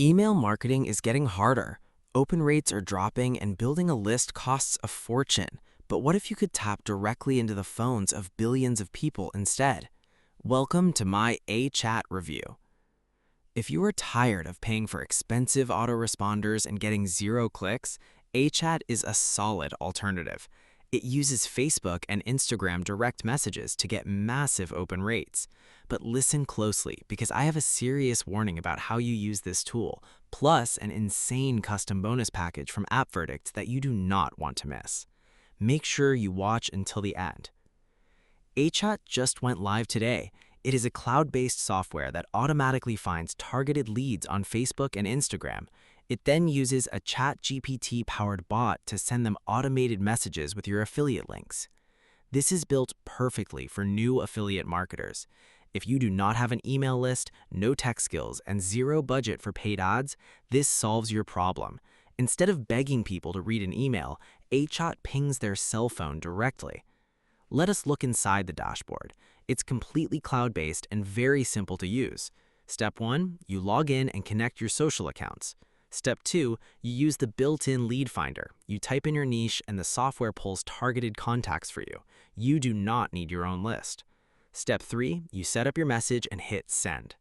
Email marketing is getting harder. Open rates are dropping and building a list costs a fortune. But what if you could tap directly into the phones of billions of people instead? Welcome to my AiChat review. If you are tired of paying for expensive autoresponders and getting 0 clicks, AiChat is a solid alternative. It uses Facebook and Instagram direct messages to get massive open rates. But listen closely, because I have a serious warning about how you use this tool, plus an insane custom bonus package from AppVerdict that you do not want to miss. Make sure you watch until the end. AiChat just went live today. It is a cloud-based software that automatically finds targeted leads on Facebook and Instagram. It then uses a ChatGPT-powered bot to send them automated messages with your affiliate links. This is built perfectly for new affiliate marketers. If you do not have an email list, no tech skills, and 0 budget for paid ads, this solves your problem. Instead of begging people to read an email, AiChat pings their cell phone directly. Let us look inside the dashboard. It's completely cloud-based and very simple to use. Step 1, you log in and connect your social accounts. Step 2, you use the built-in lead finder. You type in your niche and the software pulls targeted contacts for you. You do not need your own list. Step 3, you set up your message and hit send.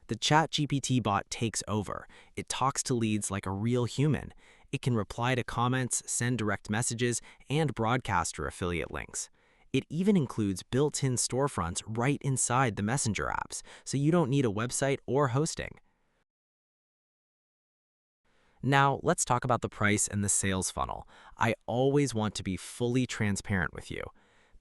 The ChatGPT bot takes over. It talks to leads like a real human. It can reply to comments, send direct messages, and broadcast your affiliate links. It even includes built-in storefronts right inside the messenger apps, so you don't need a website or hosting. Now, let's talk about the price and the sales funnel. I always want to be fully transparent with you.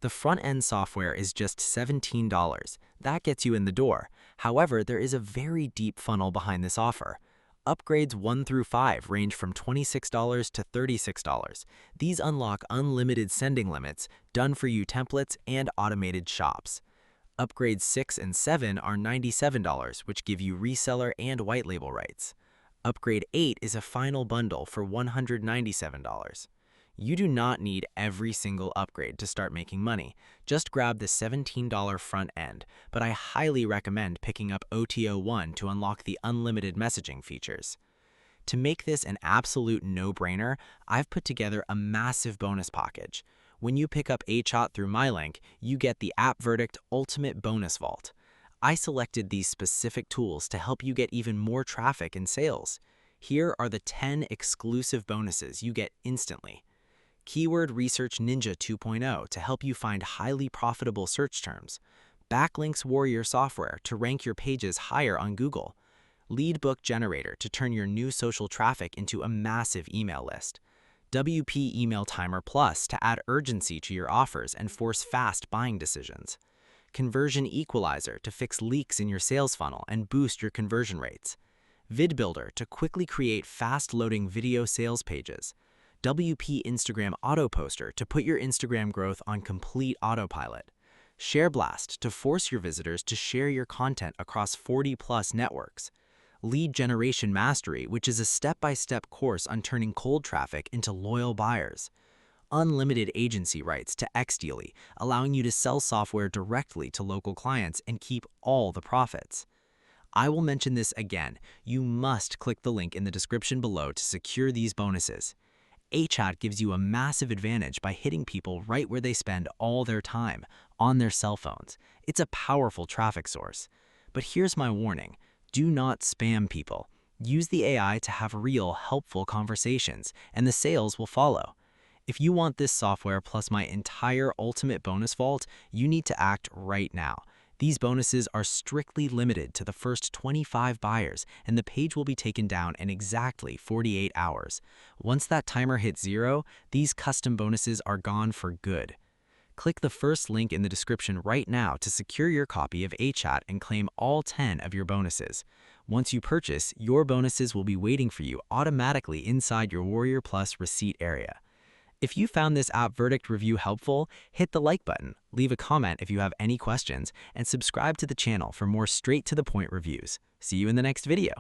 The front-end software is just $17. That gets you in the door. However, there is a very deep funnel behind this offer. Upgrades 1 through 5 range from $26 to $36. These unlock unlimited sending limits, done-for-you templates, and automated shops. Upgrades 6 and 7 are $97, which give you reseller and white label rights. Upgrade 8 is a final bundle for $197. You do not need every single upgrade to start making money. Just grab the $17 front end, but I highly recommend picking up OTO 1 to unlock the unlimited messaging features. To make this an absolute no-brainer, I've put together a massive bonus package. When you pick up AiChat through my link, you get the AppVerdict Ultimate Bonus Vault. I selected these specific tools to help you get even more traffic and sales. Here are the 10 exclusive bonuses you get instantly. Keyword Research Ninja 2.0 to help you find highly profitable search terms. Backlinks Warrior software to rank your pages higher on Google. Lead Book Generator to turn your new social traffic into a massive email list. WP Email Timer Plus to add urgency to your offers and force fast buying decisions. Conversion Equalizer to fix leaks in your sales funnel and boost your conversion rates. Vid Builder to quickly create fast-loading video sales pages. WP Instagram Auto Poster to put your Instagram growth on complete autopilot. Share Blast to force your visitors to share your content across 40+ networks. Lead Generation Mastery, which is a step-by-step course on turning cold traffic into loyal buyers. Unlimited agency rights to Xdeally, allowing you to sell software directly to local clients and keep all the profits. I will mention this again. You must click the link in the description below to secure these bonuses. AiChat gives you a massive advantage by hitting people right where they spend all their time, on their cell phones. It's a powerful traffic source. But here's my warning. Do not spam people. Use the AI to have real, helpful conversations, and the sales will follow. If you want this software plus my entire Ultimate Bonus Vault, you need to act right now. These bonuses are strictly limited to the first 25 buyers, and the page will be taken down in exactly 48 hours. Once that timer hits 0, these custom bonuses are gone for good. Click the first link in the description right now to secure your copy of AiChat and claim all 10 of your bonuses. Once you purchase, your bonuses will be waiting for you automatically inside your Warrior Plus receipt area. If you found this AppVerdict review helpful, hit the like button, leave a comment if you have any questions, and subscribe to the channel for more straight-to-the-point reviews. See you in the next video.